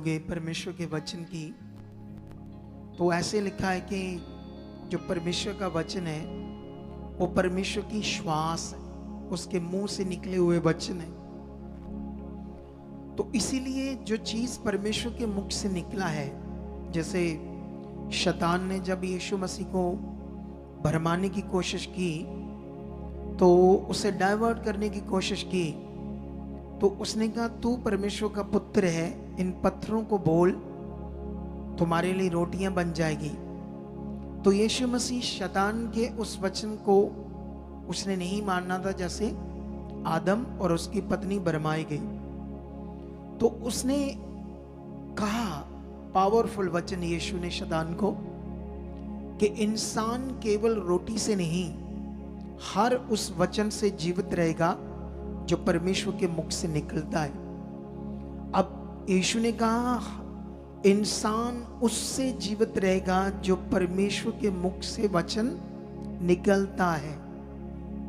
पढ़ोगे परमेश्वर के वचन की, तो ऐसे लिखा है कि जो परमेश्वर का वचन है वो परमेश्वर की श्वास है, उसके मुंह से निकले हुए वचन है। तो इसीलिए जो चीज परमेश्वर के मुख से निकला है, जैसे शैतान ने जब यीशु मसीह को भरमाने की कोशिश की, तो उसे डाइवर्ट करने की कोशिश की, तो उसने कहा तू परमेश्वर का पुत्र है, इन पत्थरों को बोल, तुम्हारे लिए रोटियां बन जाएगी। तो यीशु मसीह शैतान के उस वचन को उसने नहीं मानना था, जैसे आदम और उसकी पत्नी भरमाई गई। तो उसने कहा पावरफुल वचन यीशु ने शैतान को कि इंसान केवल रोटी से नहीं, हर उस वचन से जीवित रहेगा जो परमेश्वर के मुख से निकलता है। अब यीशु ने कहा इंसान उससे जीवित रहेगा जो परमेश्वर के मुख से वचन निकलता है,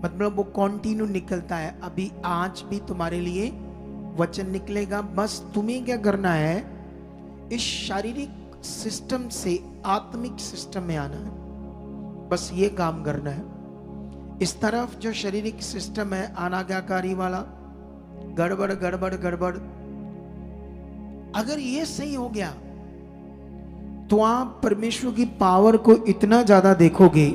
मतलब वो कंटिन्यू निकलता है। अभी आज भी तुम्हारे लिए वचन निकलेगा, बस तुम्हें क्या करना है, इस शारीरिक सिस्टम से आत्मिक सिस्टम में आना है, बस ये काम करना है। इस तरफ जो शारीरिक सिस्टम है अनाज्ञाकारी वाला, गड़बड़ गड़बड़ गड़बड़, अगर ये सही हो गया तो आप परमेश्वर की पावर को इतना ज्यादा देखोगे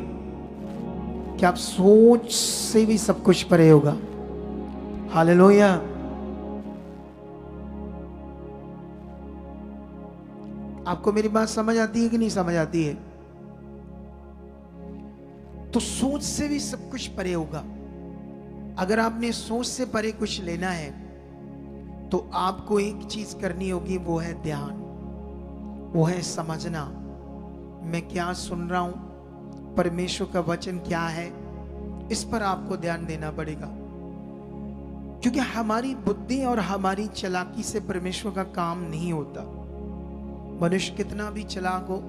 कि आप सोच से भी सब कुछ परे होगा। हालेलुया। आपको मेरी बात समझ आती है कि नहीं समझ आती है? तो सोच से भी सब कुछ परे होगा। अगर आपने सोच से परे कुछ लेना है तो आपको एक चीज करनी होगी, वो है ध्यान, वो है समझना मैं क्या सुन रहा हूं, परमेश्वर का वचन क्या है, इस पर आपको ध्यान देना पड़ेगा। क्योंकि हमारी बुद्धि और हमारी चालाकी से परमेश्वर का काम नहीं होता। मनुष्य कितना भी चालाक हो,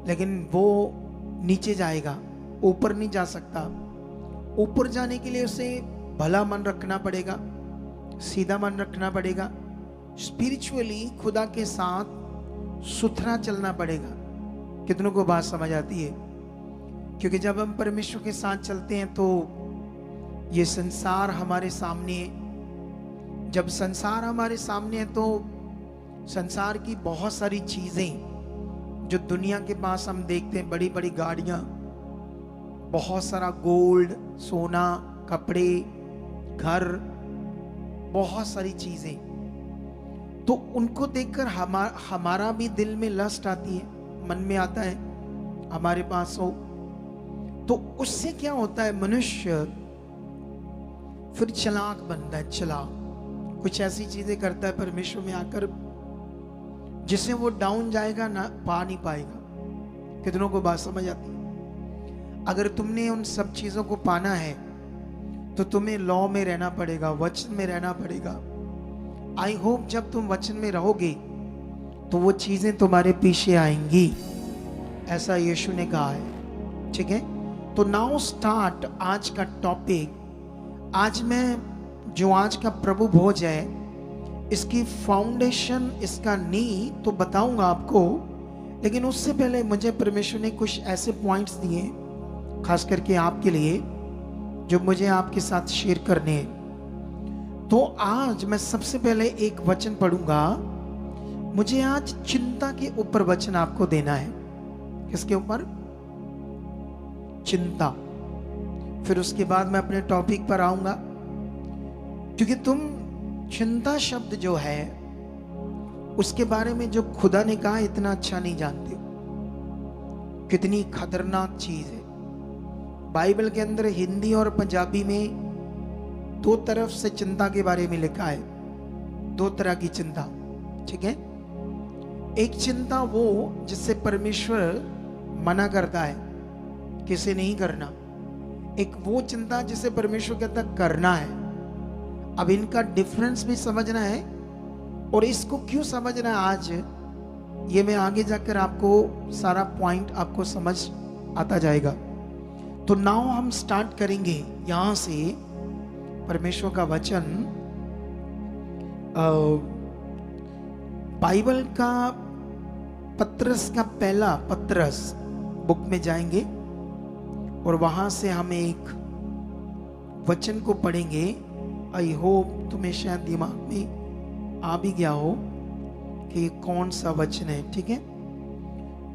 लेकिन वो नीचे जाएगा, ऊपर नहीं जा सकता। ऊपर जाने के लिए उसे भला मन रखना पड़ेगा, सीधा मन रखना पड़ेगा, स्पिरिचुअली खुदा के साथ सुथरा चलना पड़ेगा। कितनों को बात समझ आती है? क्योंकि जब हम परमेश्वर के साथ चलते हैं तो ये संसार हमारे सामने है। जब संसार हमारे सामने है तो संसार की बहुत सारी चीजें जो दुनिया के पास हम देखते हैं, बड़ी बड़ी गाड़ियां, बहुत सारा गोल्ड, सोना, कपड़े, घर, बहुत सारी चीजें, तो उनको देखकर हमारा भी दिल में लस्ट आती है, मन में आता है हमारे पास हो। तो उससे क्या होता है, मनुष्य फिर चालाक बनता है, चालाक कुछ ऐसी चीजें करता है परमेश्वर में आकर जिसे वो डाउन जाएगा ना, पा नहीं पाएगा। कितनों को बात समझ आती है? अगर तुमने उन सब चीजों को पाना है तो तुम्हें लॉ में रहना पड़ेगा, वचन में रहना पड़ेगा। आई होप जब तुम वचन में रहोगे तो वो चीजें तुम्हारे पीछे आएंगी, ऐसा यीशु ने कहा है। ठीक है, तो नाउ स्टार्ट आज का टॉपिक। आज मैं जो आज का प्रभु भोज है, इसकी फाउंडेशन, इसका नींव तो बताऊंगा आपको, लेकिन उससे पहले मुझे परमेश्वर ने कुछ ऐसे पॉइंट्स दिए खास करके आपके लिए जो मुझे आपके साथ शेयर करने हैं। तो आज मैं सबसे पहले एक वचन पढ़ूंगा। मुझे आज चिंता के ऊपर वचन आपको देना है। किसके ऊपर? चिंता। फिर उसके बाद मैं अपने टॉपिक पर आऊंगा, क्योंकि तुम चिंता शब्द जो है उसके बारे में जो खुदा ने कहा इतना अच्छा नहीं जानते हो, कितनी खतरनाक चीज है। बाइबल के अंदर हिंदी और पंजाबी में दो तरफ से चिंता के बारे में लिखा है, दो तरह की चिंता। ठीक है, एक चिंता वो जिससे परमेश्वर मना करता है किसे नहीं करना, एक वो चिंता जिसे परमेश्वर कहता करना है। अब इनका डिफरेंस भी समझना है, और इसको क्यों समझना है आज, ये मैं आगे जाकर आपको सारा पॉइंट आपको समझ आता जाएगा। तो नाउ हम स्टार्ट करेंगे यहां से परमेश्वर का वचन बाइबल का पत्रस का पहला पत्रस बुक में जाएंगे और वहां से हम एक वचन को पढ़ेंगे। आई होप तुम्हें शायद दिमाग में आ भी गया हो कि ये कौन सा वचन है। ठीक है,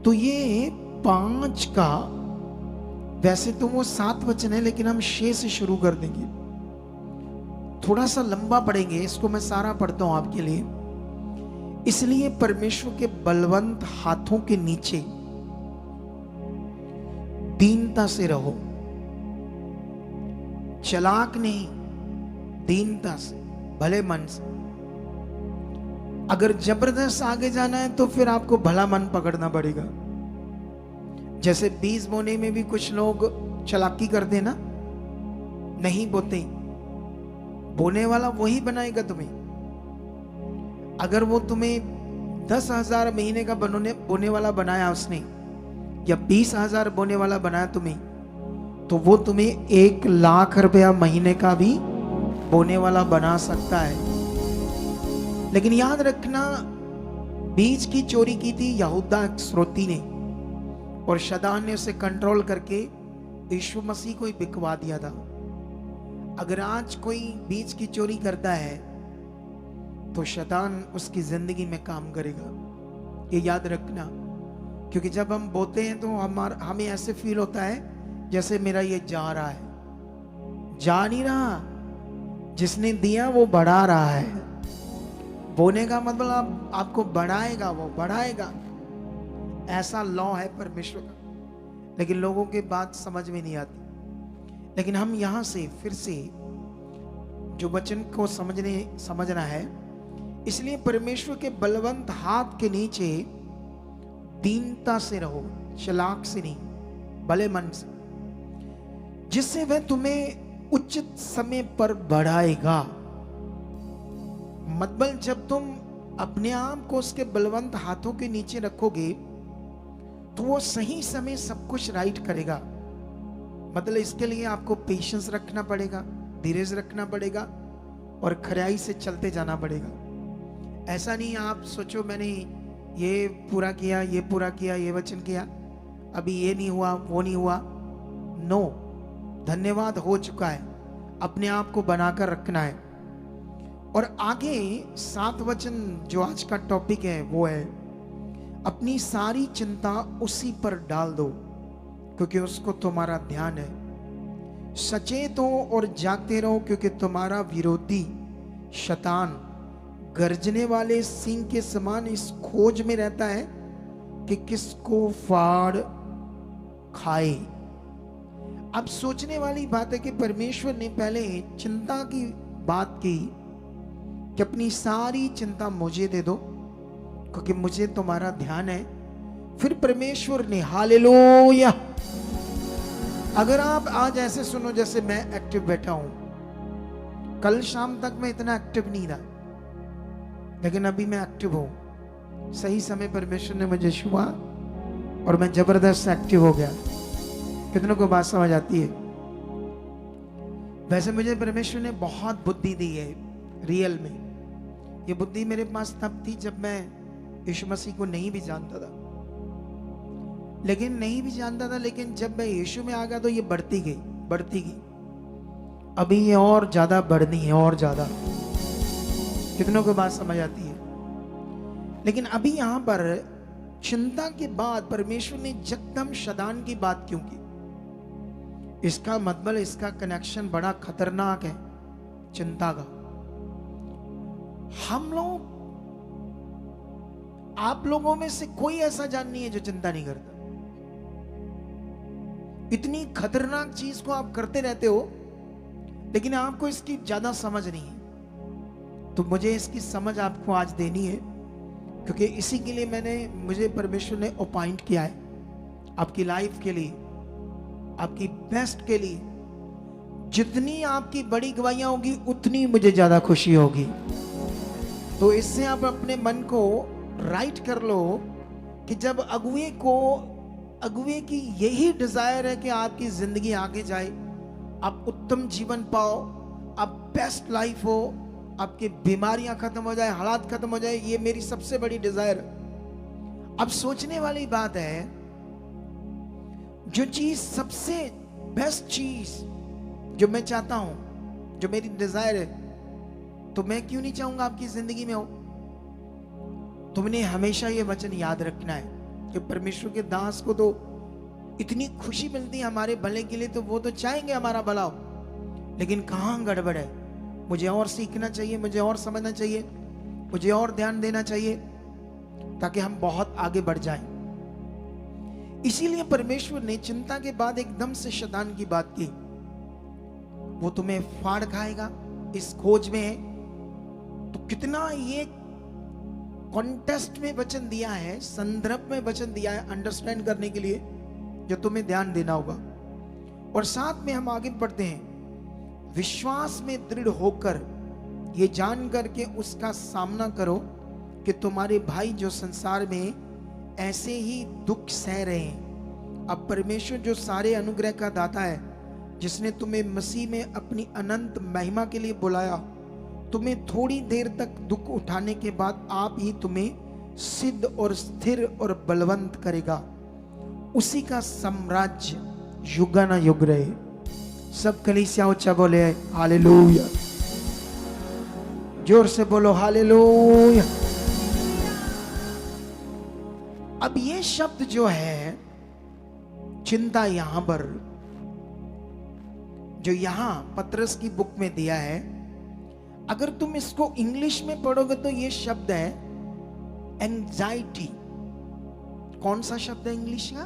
तो ये 5 का, वैसे तो वो 7 वचन है लेकिन हम 6 से शुरू कर देंगे। थोड़ा सा लंबा पढ़ेंगे, इसको मैं सारा पढ़ता हूं आपके लिए। इसलिए परमेश्वर के बलवंत हाथों के नीचे दीनता से रहो, चालाक नहीं, दीनता से, भले मन से। अगर जबरदस्त आगे जाना है तो फिर आपको भला मन पकड़ना पड़ेगा। जैसे बीज बोने में भी कुछ लोग चालाकी करते ना, नहीं बोते, बोने वाला वही बनाएगा तुम्हें। अगर वो तुम्हें 10,000 महीने का बोने वाला बनाया उसने, या 20,000 बोने वाला बनाया तुम्हें, तो वो तुम्हें 1,00,000 रुपया महीने का भी बोने वाला बना सकता है। लेकिन याद रखना, बीज की चोरी की थी यहूदा इस्करियोती ने, और शैतान ने उसे कंट्रोल करके यीशु मसीह को ही बिकवा दिया था। अगर आज कोई बीज की चोरी करता है तो शैतान उसकी जिंदगी में काम करेगा, ये याद रखना। क्योंकि जब हम बोते हैं तो हमें ऐसे फील होता है जैसे मेरा ये जा रहा है, जा नहीं रहा, जिसने दिया वो बढ़ा रहा है। बोने का मतलब आपको बढ़ाएगा, वो बढ़ाएगा, ऐसा लॉ है परमेश्वर का। लेकिन लोगों के बात समझ में नहीं आती। लेकिन हम यहां से फिर से जो वचन को समझना है, इसलिए परमेश्वर के बलवंत हाथ के नीचे दीनता से रहो, चालाक से नहीं, भले मन से, जिससे वह तुम्हें उचित समय पर बढ़ाएगा। मतलब जब तुम अपने आप को उसके बलवंत हाथों के नीचे रखोगे तो वो सही समय सब कुछ राइट करेगा। मतलब इसके लिए आपको पेशेंस रखना पड़ेगा, धीरज रखना पड़ेगा और खराई से चलते जाना पड़ेगा। ऐसा नहीं आप सोचो मैंने ये पूरा किया, ये पूरा किया, ये वचन किया, अभी ये नहीं हुआ, वो नहीं हुआ। नो, धन्यवाद, हो चुका है। अपने आप को बनाकर रखना है। और आगे 7 वचन जो आज का टॉपिक है वो है, अपनी सारी चिंता उसी पर डाल दो क्योंकि उसको तुम्हारा ध्यान है। सचेत हो और जागते रहो क्योंकि तुम्हारा विरोधी शैतान गर्जने वाले सिंह के समान इस खोज में रहता है कि किसको फाड़ खाए। अब सोचने वाली बात है कि परमेश्वर ने पहले चिंता की बात की कि अपनी सारी चिंता मुझे दे दो क्योंकि मुझे तुम्हारा ध्यान है। फिर परमेश्वर ने, हालेलुया। अगर आप आज ऐसे सुनो जैसे मैं एक्टिव बैठा हूं, कल शाम तक मैं इतना एक्टिव नहीं था, लेकिन अभी मैं एक्टिव हूं। सही समय परमेश्वर ने मुझे छुआ और मैं जबरदस्त एक्टिव हो गया। कितनों को बात समझ आती है? वैसे मुझे परमेश्वर ने बहुत बुद्धि दी है रियल में। ये बुद्धि मेरे पास तब थी जब मैं यीशु मसीह को नहीं भी जानता था, लेकिन जब मैं यीशु में आ गया तो ये बढ़ती गई। अभी ये और ज्यादा बढ़नी है, और ज्यादा। कितनों को बात समझ आती है? लेकिन अभी यहां पर चिंता के बाद परमेश्वर ने जकदम शैतान की बात क्यों की? इसका मतलब, इसका कनेक्शन बड़ा खतरनाक है चिंता का। हम लोग, आप लोगों में से कोई ऐसा जान नहीं है जो चिंता नहीं करता। इतनी खतरनाक चीज को आप करते रहते हो लेकिन आपको इसकी ज्यादा समझ नहीं है। तो मुझे इसकी समझ आपको आज देनी है क्योंकि इसी के लिए मुझे परमेश्वर ने अपॉइंट किया है आपकी लाइफ के लिए, आपकी बेस्ट के लिए। जितनी आपकी बड़ी गवाहियां होगी उतनी मुझे ज्यादा खुशी होगी। तो इससे आप अपने मन को राइट कर लो कि जब अगुए की यही डिजायर है कि आपकी जिंदगी आगे जाए, आप उत्तम जीवन पाओ, आप बेस्ट लाइफ हो, आपकी बीमारियां खत्म हो जाए, हालात खत्म हो जाए, ये मेरी सबसे बड़ी डिजायर। अब सोचने वाली बात है, जो चीज सबसे बेस्ट चीज जो मैं चाहता हूं, जो मेरी डिजायर है, तो मैं क्यों नहीं चाहूंगा आपकी जिंदगी में हो। तुमने हमेशा ये वचन याद रखना है कि परमेश्वर के दास को तो इतनी खुशी मिलती है हमारे भले के लिए, तो वो तो चाहेंगे हमारा भला हो, लेकिन कहां गड़बड़ है। मुझे और सीखना चाहिए, मुझे और समझना चाहिए, मुझे और ध्यान देना चाहिए, ताकि हम बहुत आगे बढ़ जाएं। इसीलिए परमेश्वर ने चिंता के बाद एकदम से शैतान की बात की, वो तुम्हें फाड़ खाएगा, इस खोज में है। तो कितना ये कॉन्टेस्ट में वचन दिया है, संदर्भ में वचन दिया है अंडरस्टैंड करने के लिए, जो तुम्हें ध्यान देना होगा। और साथ में हम आगे बढ़ते हैं, विश्वास में दृढ़ होकर ये जान करके उसका सामना करो कि तुम्हारे भाई जो संसार में ऐसे ही दुख सह रहे हैं। अब परमेश्वर जो सारे अनुग्रह का दाता है, जिसने तुम्हें मसीह में अपनी अनंत महिमा के लिए बुलाया, तुम्हें थोड़ी देर तक दुख उठाने के बाद आप ही तुम्हें सिद्ध और स्थिर और बलवंत करेगा। उसी का साम्राज्य युगानुयुग रहे। सब कलीसिया उच्चा बोले हालेलुया, जोर से बोलो हालेलुया। अब ये शब्द जो है चिंता, यहां पर जो यहां पतरस की बुक में दिया है, अगर तुम इसको इंग्लिश में पढ़ोगे तो ये शब्द है एंजाइटी। कौन सा शब्द है इंग्लिश का?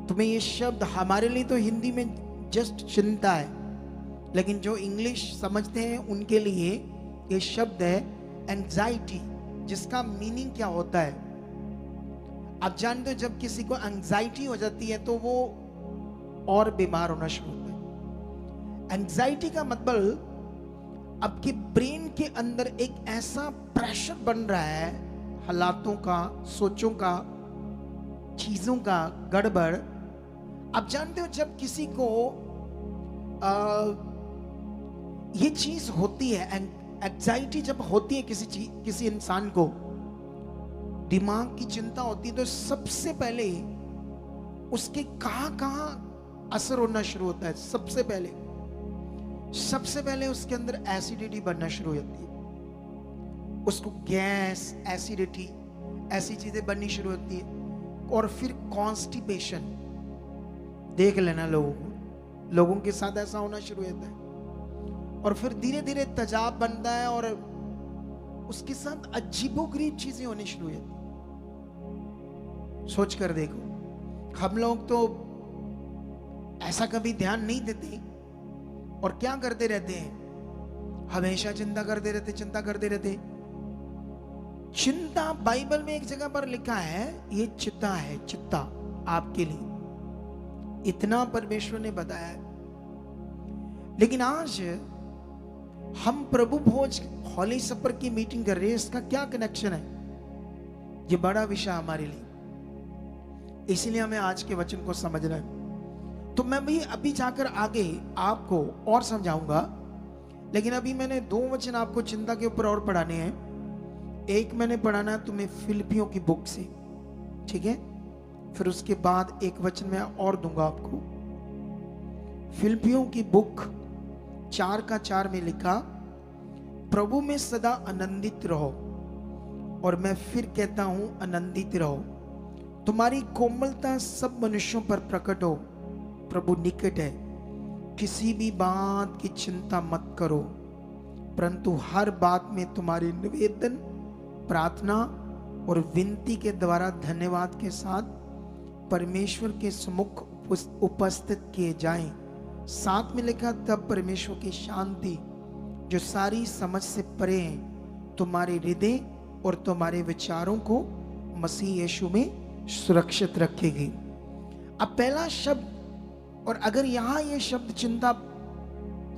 तुम्हें ये शब्द, हमारे लिए तो हिंदी में जस्ट चिंता है, लेकिन जो इंग्लिश समझते हैं उनके लिए ये शब्द है एंजाइटी, जिसका मीनिंग क्या होता है। आप जानते हो जब किसी को एंजाइटी हो जाती है तो वो और बीमार होना शुरू होता है। एंजाइटी का मतलब आपके ब्रेन के अंदर एक ऐसा प्रेशर बन रहा है, हालातों का, सोचों का, चीजों का गड़बड़। आप जानते हो जब किसी को ये चीज होती है, एंजाइटी जब होती है किसी इंसान को, दिमाग की चिंता होती है, तो सबसे पहले उसके कहां असर होना शुरू होता है। सबसे पहले उसके अंदर एसिडिटी बनना शुरू हो जाती है, उसको गैस, एसिडिटी, ऐसी चीजें बननी शुरू होती है। और फिर कॉन्स्टिपेशन, देख लेना लोगों के साथ ऐसा होना शुरू होता है। और फिर धीरे धीरे तेजाब बनता है और उसके साथ अजीबोगरीब चीजें होनी शुरू हो जाती है। सोच कर देखो, हम लोग तो ऐसा कभी ध्यान नहीं देते और क्या करते रहते हैं, हमेशा चिंता करते रहते। चिंता बाइबल में एक जगह पर लिखा है, ये चित्ता है, चित्ता आपके लिए, इतना परमेश्वर ने बताया है। लेकिन आज हम प्रभु भोज हॉली सपर की मीटिंग कर रहे हैं, इसका क्या कनेक्शन है? ये बड़ा विषय हमारे लिए, इसलिए हमें आज के वचन को समझना है। तो मैं भी अभी जाकर आगे आपको और समझाऊंगा, लेकिन अभी मैंने 2 वचन आपको चिंता के ऊपर और पढ़ाने हैं। एक मैंने पढ़ाना है तुम्हें फिलिपियों की बुक से, ठीक है? फिर उसके बाद एक वचन मैं और दूंगा आपको। फिलिपियों की बुक 4:4 में लिखा, प्रभु में सदा आनंदित रहो, और मैं फिर कहता हूं आनंदित रहो। तुम्हारी कोमलता सब मनुष्यों पर प्रकट हो, प्रभु निकट है। किसी भी बात की चिंता मत करो, परंतु हर बात में तुम्हारे निवेदन, प्रार्थना और विनती के द्वारा धन्यवाद के साथ परमेश्वर के सम्मुख उपस्थित किए जाएं। साथ में लिखा, तब परमेश्वर की शांति जो सारी समझ से परे है, तुम्हारे हृदय और तुम्हारे विचारों को मसीह यीशु में सुरक्षित रखेगी। अब पहला शब्द, और अगर यहां ये शब्द चिंता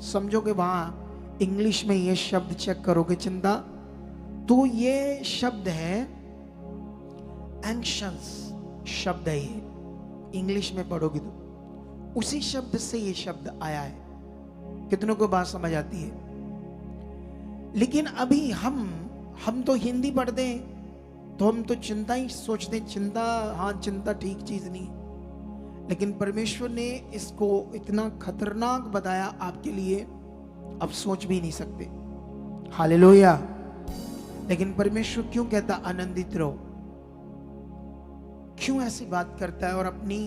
समझोगे, वहां इंग्लिश में ये शब्द चेक करोगे चिंता, तो ये शब्द है एंग्शियस शब्द है। ये इंग्लिश में पढ़ोगे तो उसी शब्द से ये शब्द आया है। कितनों को बात समझ आती है? लेकिन अभी हम तो हिंदी पढ़ते हैं तो हम तो चिंता ही सोचते हैं, चिंता, हाँ चिंता ठीक चीज नहीं, लेकिन परमेश्वर ने इसको इतना खतरनाक बताया आपके लिए, आप सोच भी नहीं सकते। हालेलुया। लेकिन परमेश्वर क्यों कहता आनंदित रहो? क्यों ऐसी बात करता है? और अपनी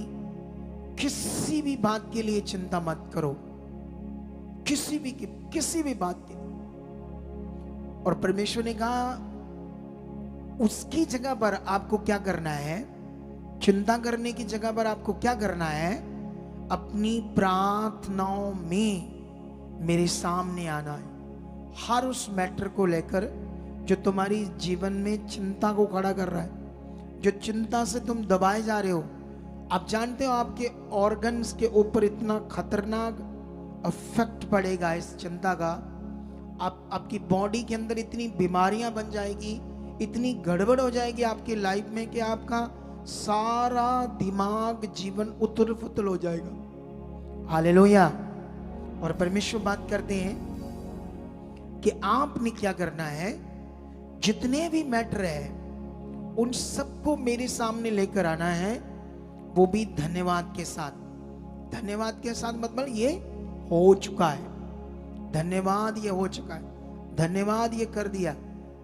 किसी भी बात के लिए चिंता मत करो, किसी भी बात के लिए। और परमेश्वर ने कहा उसकी जगह पर आपको क्या करना है? चिंता करने की जगह पर आपको क्या करना है? अपनी प्रार्थनाओं में मेरे सामने आना है। हर उस मैटर को लेकर जो तुम्हारी जीवन में चिंता को खड़ा कर रहा है, जो चिंता से तुम दबाए जा रहे हो। आप जानते हो आपके ऑर्गन्स के ऊपर इतना खतरनाक इफेक्ट पड़ेगा इस चिंता का। आपकी बॉडी के अंदर इतनी बीमारियां बन जाएगी, इतनी गड़बड़ हो जाएगी आपकी लाइफ में कि आपका सारा दिमाग, जीवन उथल पुथल हो जाएगा। हालेलुया। और परमेश्वर बात करते हैं कि आपने क्या करना है, जितने भी मैटर है उन सबको मेरे सामने लेकर आना है, वो भी धन्यवाद के साथ। धन्यवाद के साथ मतलब ये हो चुका है, धन्यवाद ये हो चुका है, धन्यवाद ये कर दिया,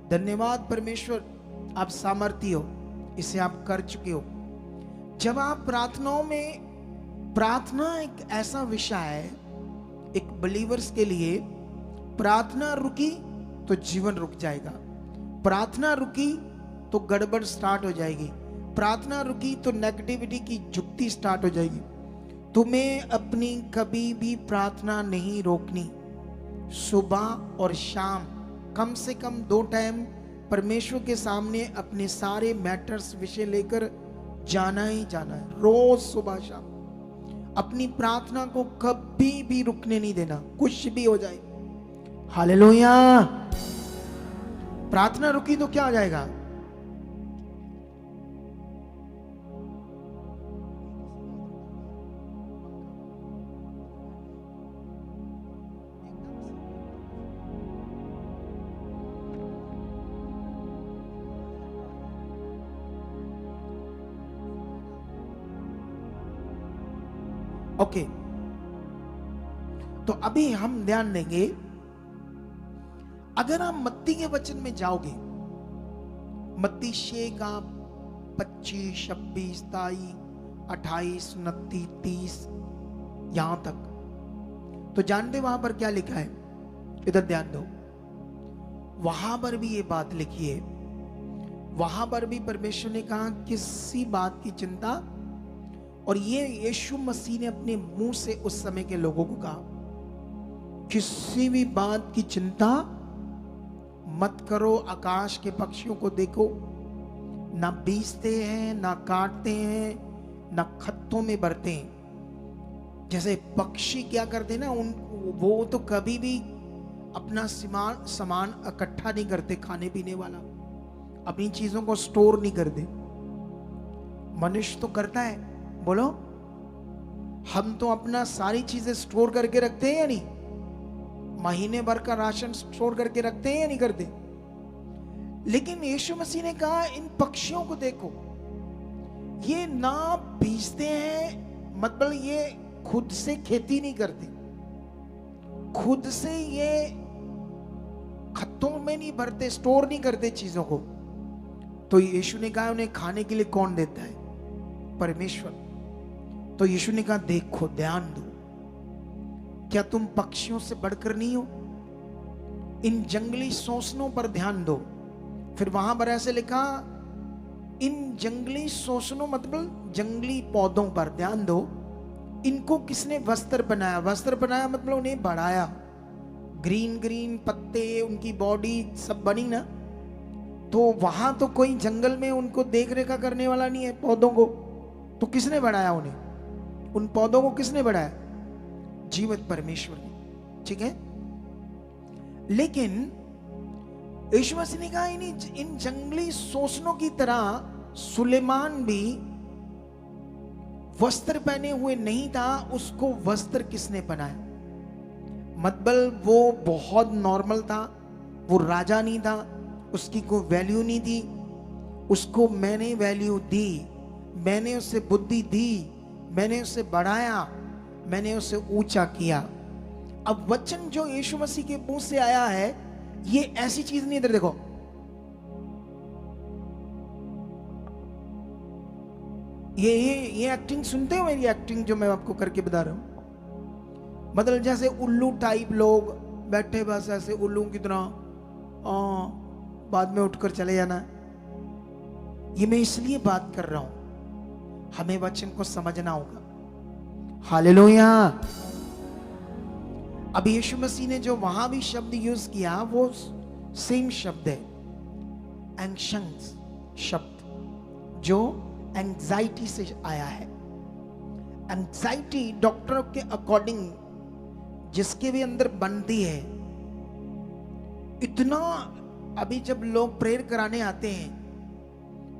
धन्यवाद परमेश्वर आप सामर्थी हो, इसे आप कर चुके हो। जब आप प्रार्थनाओं में, प्रार्थना एक ऐसा विषय है एक बिलीवर्स के लिए, प्रार्थना रुकी तो जीवन रुक जाएगा, प्रार्थना रुकी तो गड़बड़ स्टार्ट हो जाएगी, प्रार्थना रुकी तो नेगेटिविटी की जुक्ति स्टार्ट हो जाएगी। तुम्हें अपनी कभी भी प्रार्थना नहीं रोकनी। सुबह और शाम कम से कम 2 टाइम परमेश्वर के सामने अपने सारे मैटर्स, विषय लेकर जाना ही जाना है। रोज सुबह शाम अपनी प्रार्थना को कभी भी रुकने नहीं देना, कुछ भी हो जाए। हालेलुया। प्रार्थना रुकी तो क्या हो जाएगा? ओके, तो अभी हम ध्यान देंगे, अगर आप मत्ती के वचन में जाओगे, मत्ती 6 का 25, 26, 27, 28, 29, 30 यहां तक, तो जानते वहां पर क्या लिखा है? इधर ध्यान दो, वहां पर भी ये बात लिखी है। वहां पर भी परमेश्वर ने कहा किसी बात की चिंता, और ये यीशु मसीह ने अपने मुंह से उस समय के लोगों को कहा, किसी भी बात की चिंता मत करो। आकाश के पक्षियों को देखो, ना बीजते हैं, ना काटते हैं, ना खत्तों में भरते हैं। जैसे पक्षी क्या करते ना, वो तो कभी भी अपना सामान इकट्ठा नहीं करते, खाने पीने वाला अपनी चीजों को स्टोर नहीं करते। मनुष्य तो करता है, बोलो, हम तो अपना सारी चीजें स्टोर करके रखते हैं या नहीं? महीने भर का राशन स्टोर करके रखते हैं या नहीं करते? लेकिन यीशु मसीह ने कहा इन पक्षियों को देखो, ये ना बीजते हैं, मतलब ये खुद से खेती नहीं करते, खुद से ये खत्तों में नहीं भरते, स्टोर नहीं करते चीजों को। तो यीशु ने कहा उन्हें खाने के लिए कौन देता है? परमेश्वर। तो यीशु ने कहा देखो, ध्यान दो, क्या तुम पक्षियों से बढ़कर नहीं हो? इन जंगली शोषणों पर ध्यान दो। फिर वहां पर ऐसे लिखा, इन जंगली शोषणों मतलब जंगली पौधों पर ध्यान दो। इनको किसने वस्त्र बनाया? वस्त्र बनाया मतलब उन्हें बढ़ाया, ग्रीन ग्रीन पत्ते, उनकी बॉडी सब बनी ना। तो वहां तो कोई जंगल में उनको देख रेखा करने वाला नहीं है पौधों को, तो किसने बढ़ाया उन्हें? उन पौधों को किसने बढ़ाया? जीवित परमेश्वर ने। ठीक है, लेकिन यीशु मसीह ने कहा इन जंगली शोषणों की तरह सुलेमान भी वस्त्र पहने हुए नहीं था, उसको वस्त्र किसने पहनाया? मतलब वो बहुत नॉर्मल था, वो राजा नहीं था, उसकी कोई वैल्यू नहीं थी, उसको मैंने वैल्यू दी, मैंने उसे बुद्धि दी, मैंने उसे बढ़ाया, मैंने उसे ऊंचा किया। अब वचन जो यीशु मसीह के मुंह से आया है, ये ऐसी चीज नहीं। इधर देखो, ये एक्टिंग सुनते हो मेरी एक्टिंग जो मैं आपको करके बता रहा हूं? मतलब जैसे उल्लू टाइप लोग बैठे बस ऐसे उल्लू की तरह, बाद में उठकर चले जाना। ये मैं इसलिए बात कर रहा हूं, हमें वचन को समझना होगा। हालेलुया। अब यीशु मसीह ने जो वहां भी शब्द यूज किया वो सेम शब्द है, एंग्जाइटी शब्द, जो एंग्जाइटी से आया है। एंग्जाइटी डॉक्टरों के अकॉर्डिंग जिसके भी अंदर बनती है, इतना। अभी जब लोग प्रेयर कराने आते हैं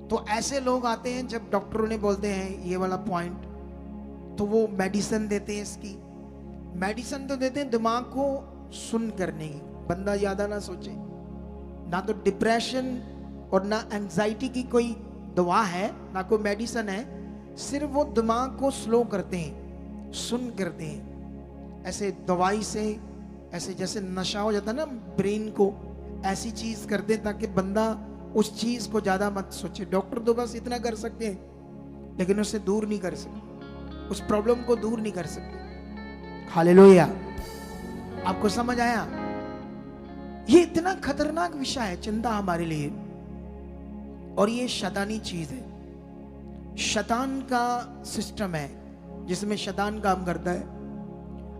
तो ऐसे लोग आते हैं, जब डॉक्टरों ने बोलते हैं ये वाला पॉइंट, तो वो मेडिसिन देते हैं। इसकी मेडिसिन तो देते हैं दिमाग को सुन करने की, बंदा ज्यादा ना सोचे। ना तो डिप्रेशन और ना एंजाइटी की कोई दवा है, ना कोई मेडिसिन है, सिर्फ वो दिमाग को स्लो करते हैं, सुन करते हैं। ऐसे दवाई से, ऐसे जैसे नशा हो जाता है ना ब्रेन को, ऐसी चीज करते हैं ताकि बंदा उस चीज को ज्यादा मत सोचे। डॉक्टर तो बस इतना कर सकते हैं, लेकिन उससे दूर नहीं कर सकते, उस प्रॉब्लम को दूर नहीं कर सकते। हालेलुया। आपको समझ आया? ये इतना खतरनाक विषय है चिंता हमारे लिए, और ये शैतानी चीज है, शैतान का सिस्टम है जिसमें शैतान काम करता है।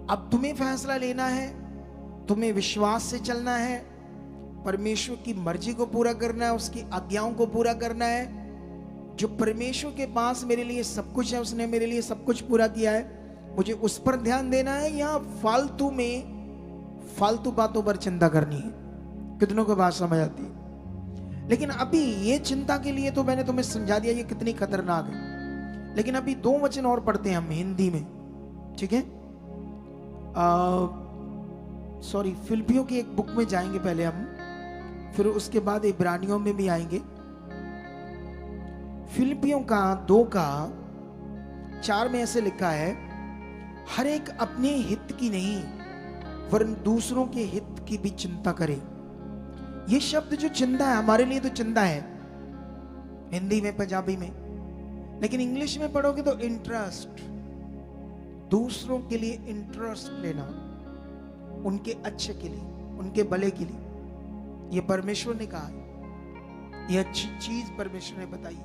अब तुम्हें फैसला लेना है, तुम्हें विश्वास से चलना है, परमेश्वर की मर्जी को पूरा करना है, उसकी आज्ञाओं को पूरा करना है। जो परमेश्वर के पास मेरे लिए सब कुछ है, उसने मेरे लिए सब कुछ पूरा किया है, मुझे उस पर ध्यान देना है, या फालतू में फालतू बातों पर चिंता करनी है? कितनों को बात समझ आती है? लेकिन अभी ये चिंता के लिए तो मैंने तुम्हें समझा दिया ये कितनी खतरनाक है। लेकिन अभी 2 वचन और पढ़ते हैं हम हिंदी में, ठीक है? सॉरी, फिलिपियों की एक बुक में जाएंगे पहले हम, फिर उसके बाद इब्रानियों में भी आएंगे। फिलिपियों का 2:4 में ऐसे लिखा है, हर एक अपने हित की नहीं वरन दूसरों के हित की भी चिंता करे। ये शब्द जो चिंता है, हमारे लिए तो चिंता है हिंदी में, पंजाबी में, लेकिन इंग्लिश में पढ़ोगे तो इंटरेस्ट, दूसरों के लिए इंटरेस्ट लेना, उनके अच्छे के लिए, उनके भले के लिए। ये परमेश्वर ने कहा है, ये अच्छी चीज परमेश्वर ने बताई।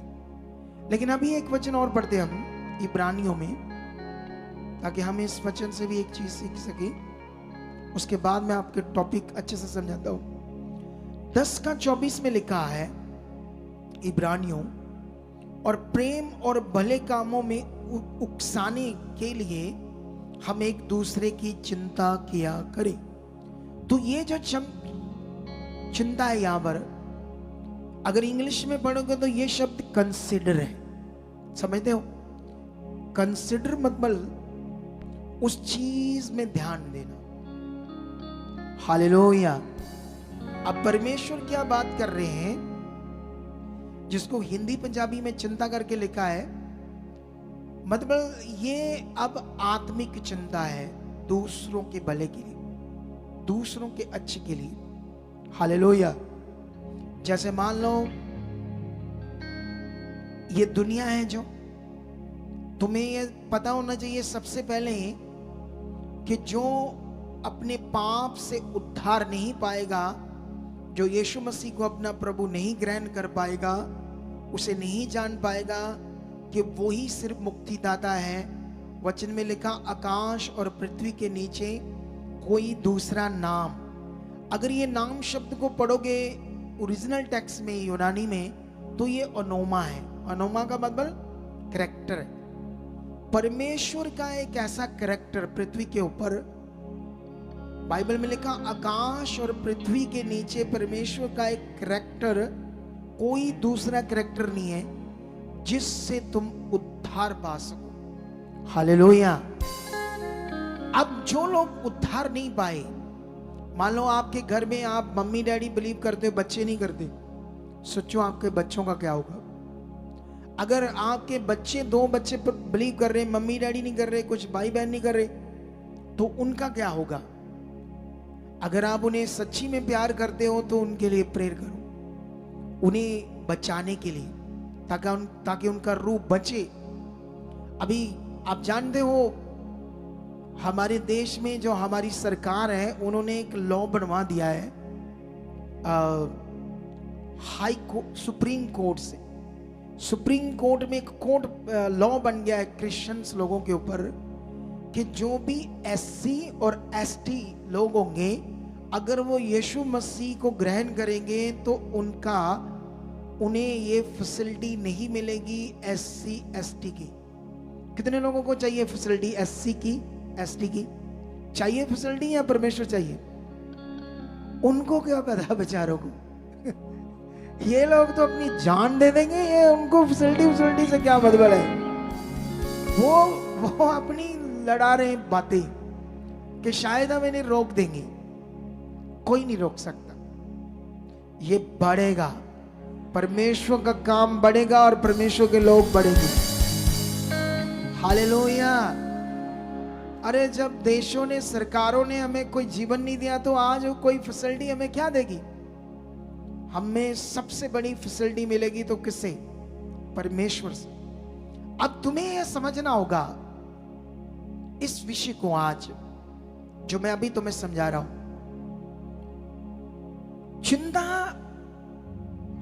लेकिन अभी एक वचन और पढ़ते हम इब्रानियों में, ताकि हम इस वचन से भी एक चीज सीख सके। उसके बाद मैं आपके टॉपिक अच्छे से समझाता हूं। 10:24 में लिखा है इब्रानियों, और प्रेम और भले कामों में उकसाने के लिए हम एक दूसरे की चिंता किया करें। तो ये जो चिंता है यहां पर, अगर इंग्लिश में पढ़ोगे तो ये शब्द कंसिडर है, समझते हो? कंसिडर मतलब उस चीज में ध्यान देना। हालेलुया। अब परमेश्वर क्या बात कर रहे हैं, जिसको हिंदी पंजाबी में चिंता करके लिखा है, मतलब ये अब आत्मिक चिंता है, दूसरों के भले के लिए, दूसरों के अच्छे के लिए। हालेलुया। जैसे मान लो ये दुनिया है, जो तुम्हें ये पता होना चाहिए सबसे पहले कि जो अपने पाप से उद्धार नहीं पाएगा, जो यीशु मसीह को अपना प्रभु नहीं ग्रहण कर पाएगा, उसे नहीं जान पाएगा कि वो ही सिर्फ मुक्तिदाता है। वचन में लिखा, आकाश और पृथ्वी के नीचे कोई दूसरा नाम। अगर ये नाम शब्द को पढ़ोगे ओरिजिनल टेक्स्ट में, यूनानी में, तो ये अनोमा है। अनोमा का मतलब कैरेक्टर है। परमेश्वर का एक ऐसा कैरेक्टर पृथ्वी के ऊपर, बाइबल में लिखा, आकाश और पृथ्वी के नीचे परमेश्वर का एक कैरेक्टर, कोई दूसरा कैरेक्टर नहीं है जिससे तुम उद्धार पा सको। हालेलुया। अब जो लोग उद्धार नहीं पाए, मान लो आपके घर में आप मम्मी डैडी बिलीव करते हो, बच्चे नहीं करते, सोचो आपके बच्चों का क्या होगा। अगर आपके बच्चे, 2 बच्चे बिलीव कर रहे, मम्मी डैडी नहीं कर रहे, कुछ भाई बहन नहीं कर रहे, तो उनका क्या होगा। अगर आप उन्हें सच्ची में प्यार करते हो तो उनके लिए प्रेयर करो, उन्हें बचाने के लिए, ताकि उनका रूप बचे। अभी आप जानते हो हमारे देश में जो हमारी सरकार है, उन्होंने एक लॉ बनवा दिया है सुप्रीम कोर्ट से। सुप्रीम कोर्ट में एक लॉ बन गया है क्रिश्चियंस लोगों के ऊपर कि जो भी एससी और एसटी लोग होंगे, अगर वो यीशु मसीह को ग्रहण करेंगे तो उन्हें ये फैसिलिटी नहीं मिलेगी एससी एसटी की। कितने लोगों को चाहिए फैसिलिटी एससी की एसटी की? चाहिए फैसिलिटी या परमेश्वर चाहिए? उनको क्या पता बेचारों को ये लोग तो अपनी जान दे देंगे, ये उनको फैसिलिटी से क्या मतलब है। वो अपनी लड़ा रहे बातें कि शायद हम इन्हें रोक देंगे। कोई नहीं रोक सकता, ये बढ़ेगा, परमेश्वर का काम बढ़ेगा और परमेश्वर के लोग बढ़ेंगे। हालेलुया। अरे जब देशों ने, सरकारों ने हमें कोई जीवन नहीं दिया, तो आज कोई फैसिलिटी हमें क्या देगी? हमें सबसे बड़ी फैसिलिटी मिलेगी तो किससे? परमेश्वर से। अब तुम्हें यह समझना होगा इस विषय को, आज जो मैं अभी तुम्हें समझा रहा हूं। चिंता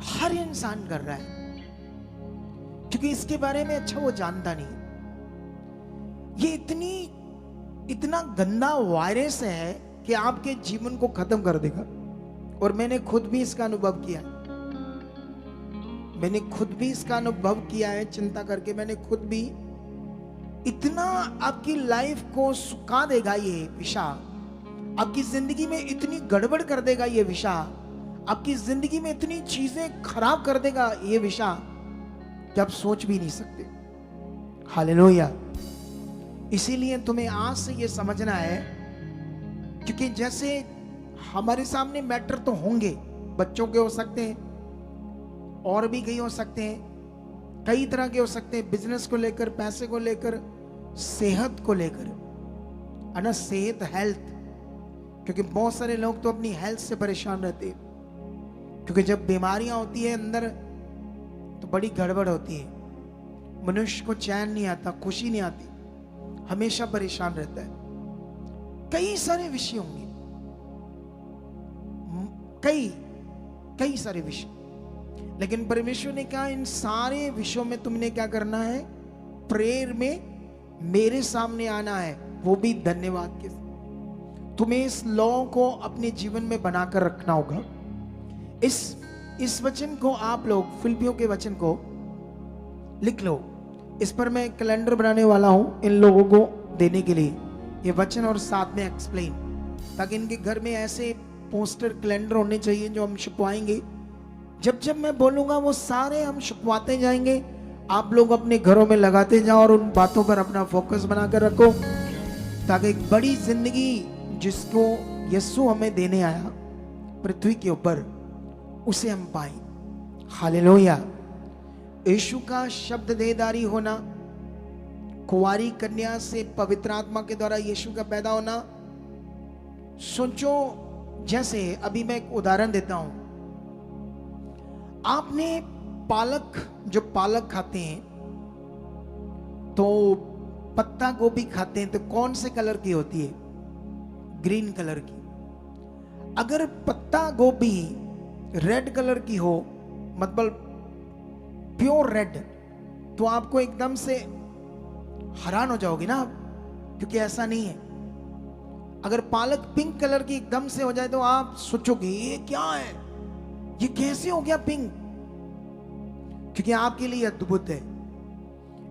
हर इंसान कर रहा है, क्योंकि इसके बारे में अच्छा वो जानता नहीं। ये इतना गंदा वायरस है कि आपके जीवन को खत्म कर देगा। और मैंने खुद भी इसका अनुभव किया है, चिंता करके। मैंने खुद भी, इतना आपकी लाइफ को सुखा देगा ये विषा, आपकी जिंदगी में इतनी गड़बड़ कर देगा ये विषा, आपकी जिंदगी में इतनी चीजें खराब कर देगा ये विषा कि आप सोच भी नहीं सकते। हालेलुया। इसीलिए तुम्हें आज से ये समझना है, क्योंकि जैसे हमारे सामने मैटर तो होंगे, बच्चों के हो सकते हैं, और भी कई हो सकते हैं, कई तरह के हो सकते हैं, बिजनेस को लेकर, पैसे को लेकर, सेहत को लेकर, है ना, सेहत, हेल्थ। क्योंकि बहुत सारे लोग तो अपनी हेल्थ से परेशान रहते हैं, क्योंकि जब बीमारियां होती है अंदर तो बड़ी गड़बड़ होती है। मनुष्य को चैन नहीं आता, खुशी नहीं आती, हमेशा परेशान रहता है। कई सारे विषय होंगे, कई सारे विषय, लेकिन परमेश्वर ने कहा इन सारे विषयों में तुमने क्या करना है? प्रेयर में मेरे सामने आना है, वो भी धन्यवाद के साथ। तुम्हें इस लॉ को अपने जीवन में बनाकर रखना होगा। इस वचन को आप लोग, फिलिपियों के वचन को लिख लो। इस पर मैं कैलेंडर बनाने वाला हूं इन लोगों को देने के लिए, ये वचन और साथ में एक्सप्लेन, ताकि इनके घर में ऐसे पोस्टर, कैलेंडर होने चाहिए जो हम छपवाएंगे। जब जब मैं बोलूंगा वो सारे हम छपवाते जाएंगे, आप लोग अपने घरों में लगाते जाओ और उन बातों पर अपना फोकस बनाकर रखो, ताकि एक बड़ी जिंदगी जिसको यीशु हमें देने आया पृथ्वी के ऊपर, उसे हम पाए। हालेलुया। यीशु का शब्द देहधारी होना, कुंवारी कन्या से पवित्र आत्मा के द्वारा यीशु का पैदा होना। सोचो, जैसे अभी मैं एक उदाहरण देता हूं, आपने जो पालक खाते हैं, तो पत्ता गोभी खाते हैं, तो कौन से कलर की होती है? ग्रीन कलर की। अगर पत्ता गोभी रेड कलर की हो, मतलब प्योर रेड, तो आपको एकदम से हैरान हो जाओगे ना, क्योंकि ऐसा नहीं है। अगर पालक पिंक कलर की एकदम से हो जाए तो आप सोचोगे ये क्या है, ये कैसे हो गया पिंक? क्योंकि आपके लिए अद्भुत है।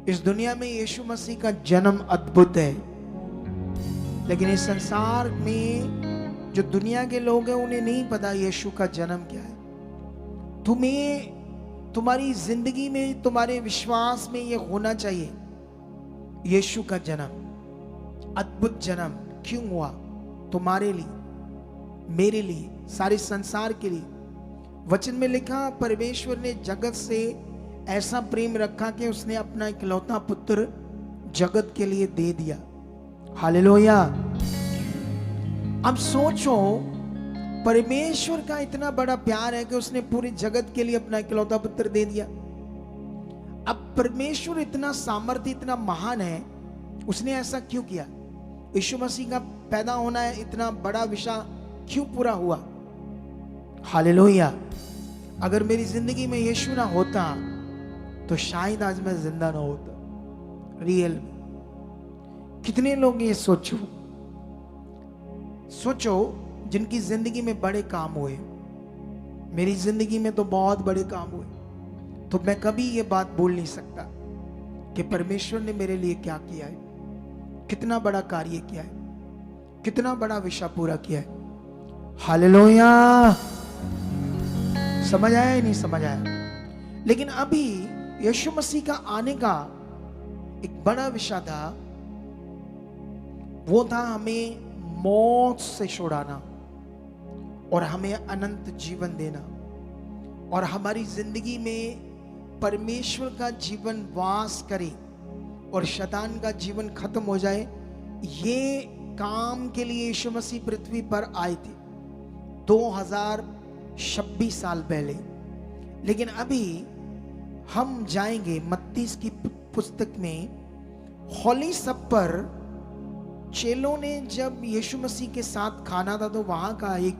इस दुनिया में यीशु मसीह का जन्म अद्भुत है, लेकिन इस संसार में जो दुनिया के लोग हैं उन्हें नहीं पता यीशु का जन्म क्या है। तुम्हें, तुम्हारी जिंदगी में, तुम्हारे विश्वास में यह होना चाहिए, यीशु का जन्म, अद्भुत जन्म क्यों हुआ? तुम्हारे लिए, मेरे लिए, सारे संसार के लिए। वचन में लिखा, परमेश्वर ने जगत से ऐसा प्रेम रखा कि उसने अपना इकलौता पुत्र जगत के लिए दे दिया। हालेलुया। अब सोचो, परमेश्वर का इतना बड़ा प्यार है कि उसने पूरे जगत के लिए अपना इकलौता पुत्र दे दिया। अब परमेश्वर इतना सामर्थ्य, इतना महान है, उसने ऐसा क्यों किया? यीशु मसीह का पैदा होना है, इतना बड़ा विषय क्यों पूरा हुआ? हालेलुया। अगर मेरी जिंदगी में यीशु ना होता तो शायद आज मैं जिंदा ना होता। रियल में कितने लोग ये सोचो जिनकी जिंदगी में बड़े काम हुए। मेरी जिंदगी में तो बहुत बड़े काम हुए, तो मैं कभी ये बात बोल नहीं सकता कि परमेश्वर ने मेरे लिए क्या किया है, कितना बड़ा कार्य किया है, कितना बड़ा विषय पूरा किया है। हालेलुया। समझ आया या नहीं समझ आया? लेकिन अभी यीशु मसीह का आने का एक बड़ा विषय था, वो था हमें मौत से छुड़ाना और हमें अनंत जीवन देना, और हमारी जिंदगी में परमेश्वर का जीवन वास करे और शैतान का जीवन खत्म हो जाए। ये काम के लिए यीशु मसीह पृथ्वी पर आए थे 2026 साल पहले। लेकिन अभी हम जाएंगे मत्ती की पुस्तक में, होली सप्पर चेलों ने जब यीशु मसीह के साथ खाना था, तो वहां का एक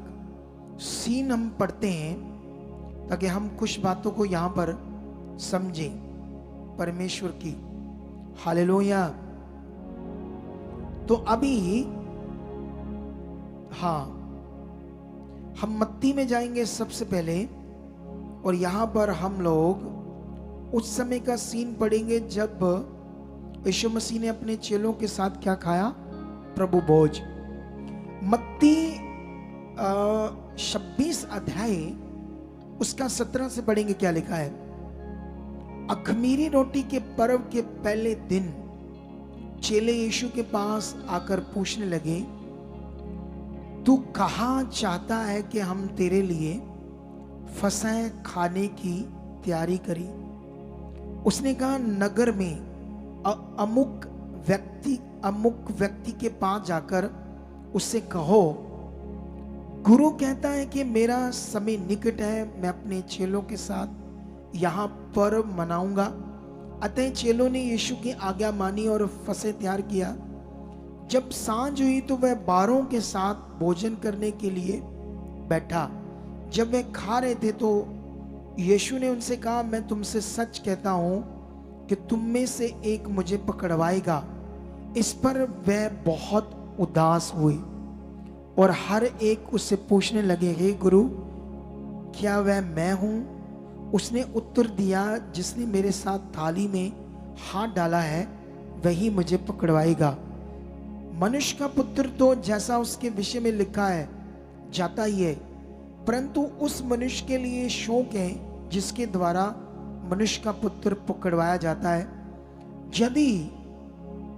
सीन हम पढ़ते हैं ताकि हम कुछ बातों को यहां पर समझें परमेश्वर की। हालेलुया। तो अभी हम मत्ती में जाएंगे सबसे पहले, और यहां पर हम लोग उस समय का सीन पढ़ेंगे जब यीशु मसीह ने अपने चेलों के साथ क्या खाया? प्रभु भोज। मत्ती 26 अध्याय उसका 17 से पढ़ेंगे। क्या लिखा है? अख़मीरी रोटी के पर्व के पहले दिन चेले यीशु के पास आकर पूछने लगे, तू कहाँ चाहता है कि हम तेरे लिए फसह खाने की तैयारी करें? उसने कहा, नगर में अमुक व्यक्ति के पास जाकर उससे कहो, गुरु कहता है कि मेरा समय निकट है, मैं अपने चेलों के साथ यहाँ पर्व मनाऊंगा। अतः चेलों ने यीशु की आज्ञा मानी और फसह तैयार किया। जब सांझ हुई तो वह बारों के साथ भोजन करने के लिए बैठा। जब वे खा रहे थे तो यीशु ने उनसे कहा, मैं तुमसे सच कहता हूं कि तुम में से एक मुझे पकड़वाएगा। इस पर वह बहुत उदास हुए और हर एक उससे पूछने लगे, हे गुरु, क्या वह मैं हूं? उसने उत्तर दिया, जिसने मेरे साथ थाली में हाथ डाला है वही मुझे पकड़वाएगा। मनुष्य का पुत्र तो जैसा उसके विषय में लिखा है जाता ही है, परंतु उस मनुष्य के लिए शोक है जिसके द्वारा मनुष्य का पुत्र पकड़वाया जाता है। यदि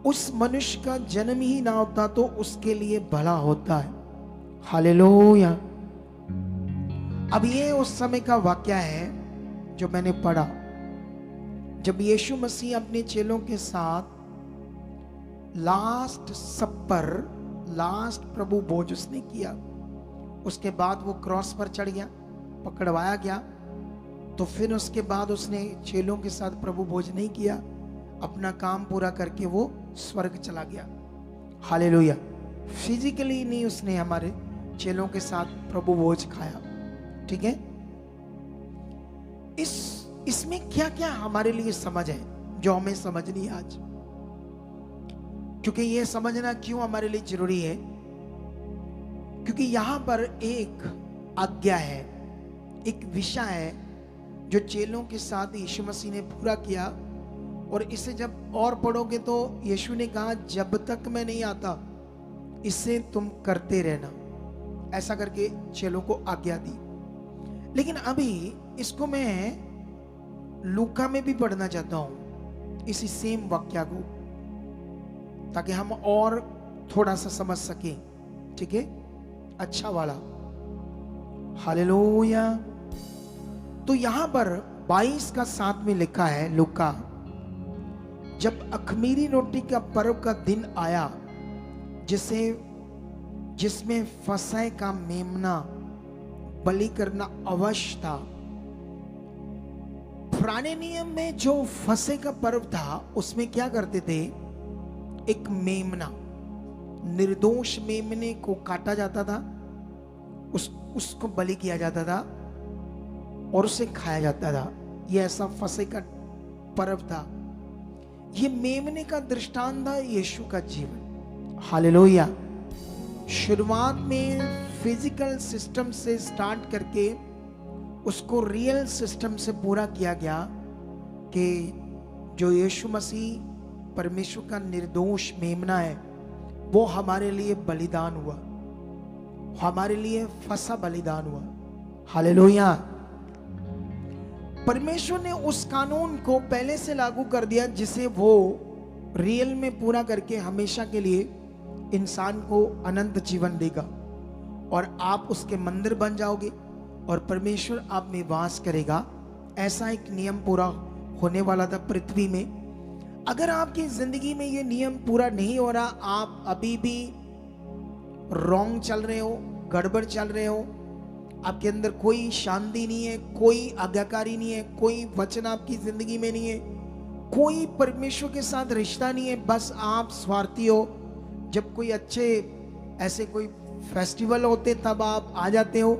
उस मनुष्य का जन्म ही ना होता तो उसके लिए भला होता है। हालेलुया। अब ये उस समय का वाक्य है जो मैंने पढ़ा, जब यीशु मसीह अपने चेलों के साथ लास्ट सप्पर, लास्ट प्रभु भोज उसने किया। उसके बाद वो क्रॉस पर चढ़ गया, पकड़वाया गया। तो फिर उसके बाद उसने चेलों के साथ प्रभु भोज नहीं किया, अपना काम पूरा करके वो स्वर्ग चला गया। हालेलुया। फिजिकली नहीं उसने हमारे चेलों के साथ प्रभु भोज खाया। ठीक है। इसमें क्या क्या हमारे लिए समझ है जो हमें समझनी है आज, क्योंकि ये समझना क्यों हमारे लिए जरूरी है, क्योंकि यहां पर एक आज्ञा है, एक विषय है जो चेलों के साथ यीशु मसीह ने पूरा किया। और इसे जब और पढ़ोगे तो यीशु ने कहा, जब तक मैं नहीं आता इसे तुम करते रहना, ऐसा करके चेलों को आज्ञा दी। लेकिन अभी इसको मैं लूका में भी पढ़ना चाहता हूं, इसी सेम वाक्य को, ताकि हम और थोड़ा सा समझ सकें। ठीक है, अच्छा वाला। हालेलुया। तो यहां पर 22 का 7 में लिखा है, लूका, जब अख़मीरी रोटी का पर्व का दिन आया, जिसमें फसह का मेमना बलि करना अवश्य था। पुराने नियम में जो फसह का पर्व था उसमें क्या करते थे, एक मेमना, निर्दोष मेमने को काटा जाता था, उसको बलि किया जाता था और उसे खाया जाता था। यह ऐसा फसह का पर्व था। यह मेमने का दृष्टांत था यीशु का जीवन। हालेलुया। शुरुआत में फिजिकल सिस्टम से स्टार्ट करके उसको रियल सिस्टम से पूरा किया गया कि जो यीशु मसीह परमेश्वर का निर्दोष मेमना है, वो हमारे लिए बलिदान हुआ, हमारे लिए फसह बलिदान हुआ। हालेलुया। परमेश्वर ने उस कानून को पहले से लागू कर दिया जिसे वो रियल में पूरा करके हमेशा के लिए इंसान को अनंत जीवन देगा और आप उसके मंदिर बन जाओगे और परमेश्वर आप में वास करेगा। ऐसा एक नियम पूरा होने वाला था पृथ्वी में। अगर आपकी जिंदगी में ये नियम पूरा नहीं हो रहा, आप अभी भी रॉन्ग चल रहे हो, गड़बड़ चल रहे हो, आपके अंदर कोई शांति नहीं है, कोई आज्ञाकारी नहीं है, कोई वचन आपकी जिंदगी में नहीं है, कोई परमेश्वर के साथ रिश्ता नहीं है, बस आप स्वार्थी हो। जब कोई अच्छे ऐसे कोई फेस्टिवल होते तब आप आ जाते हो,